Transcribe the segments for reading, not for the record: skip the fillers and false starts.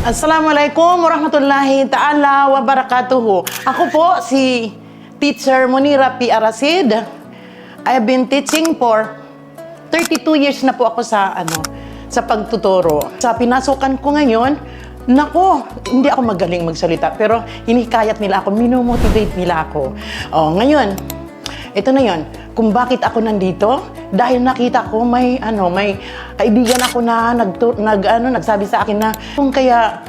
Assalamualaikum warahmatullahi ta'ala wabarakatuhu. Ako po si Teacher Munira P. Arasid. I have been teaching for 32 years na po ako sa pagtuturo. Sa pinasukan ko ngayon, nako, hindi ako magaling magsalita, pero hinikayat nila ako, minomotivate nila ako. Ngayon, ito na yon. Kung bakit ako nandito, dahil nakita ko may kaibigan ako na nagsabi sa akin na kung kaya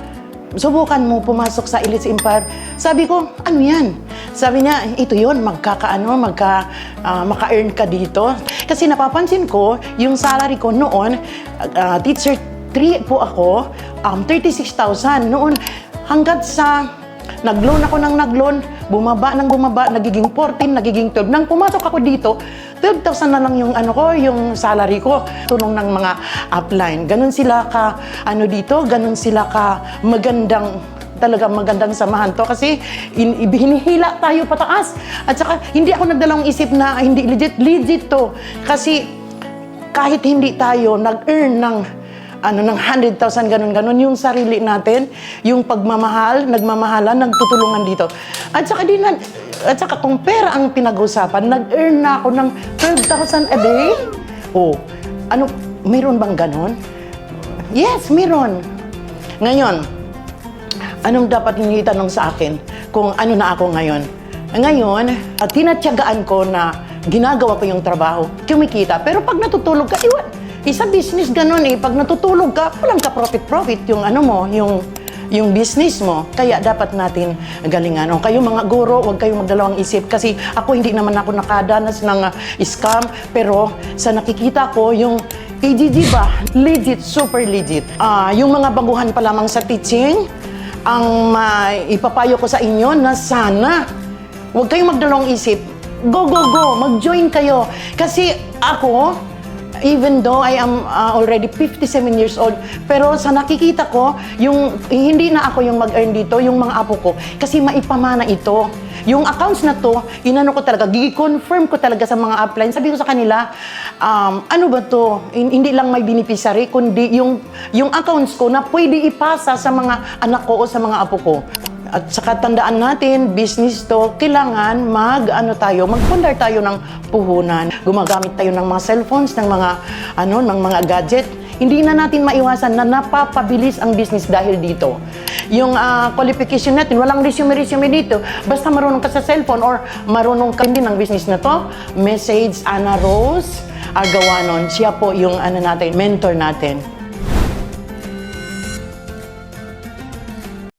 subukan mo pumasok sa Elite Empire. Sabi ko, ano yan? Sabi niya, ito yon, maka-earn ka dito. Kasi napapansin ko, yung salary ko noon, teacher 3 po ako, 36,000 noon hanggat sa nag-loan ako ng nag-loan, bumaba, nagiging 14, nagiging 12. Nang pumasok ako dito, 12,000 na lang yung yung salary ko. Tulong ng mga upline. Ganun sila ka, ganun sila ka magandang samahan to kasi hinihila tayo pataas. At saka, hindi ako nagdalawang isip na hindi legit to. Kasi, kahit hindi tayo nag-earn ng 100,000 ganun, yung sarili natin, yung pagmamahal, nagmamahalan, nagtutulungan dito. At saka kung pera ang pinag-usapan, nag-earn na ako ng 12,000 a day. Mayroon bang ganun? Yes, mayroon. Ngayon, anong dapat niyo itanong sa akin kung ano na ako ngayon? Ngayon, tinatyagaan ko na ginagawa ko yung trabaho, kumikita. Pero pag natutulog ka, isa business ganun pag natutulog ka, walang ka profit yung business mo. Kaya dapat natin galingan. Kayo mga guro, huwag kayong magdalawang isip kasi ako hindi naman ako nakadanas ng scam, pero sa nakikita ko yung PGG ba, legit, super legit. Yung mga baguhan pa lamang sa teaching, ang ipapayo ko sa inyo na sana huwag kayong magdalawang isip. Go, mag-join kayo. Kasi ako, even though I am already 57 years old, pero sa nakikita ko, hindi na ako yung mag-earn dito, yung mga apo ko, kasi maipamana ito. Yung accounts na to, gi-confirm ko talaga sa mga upline. Sabi ko sa kanila, ano ba to? Hindi lang may beneficiary, kundi yung accounts ko na pwede ipasa sa mga anak ko o sa mga apo ko. At saka tandaan natin, business to, kailangan magpundar tayo ng puhunan. Gumagamit tayo ng mga cellphones, ng mga gadget. Hindi na natin maiwasan na napapabilis ang business dahil dito. Yung qualification natin, walang resume dito. Basta marunong ka sa cellphone or marunong ka din ng business na to. Message Ana Rose Agawanon. Siya po yung mentor natin.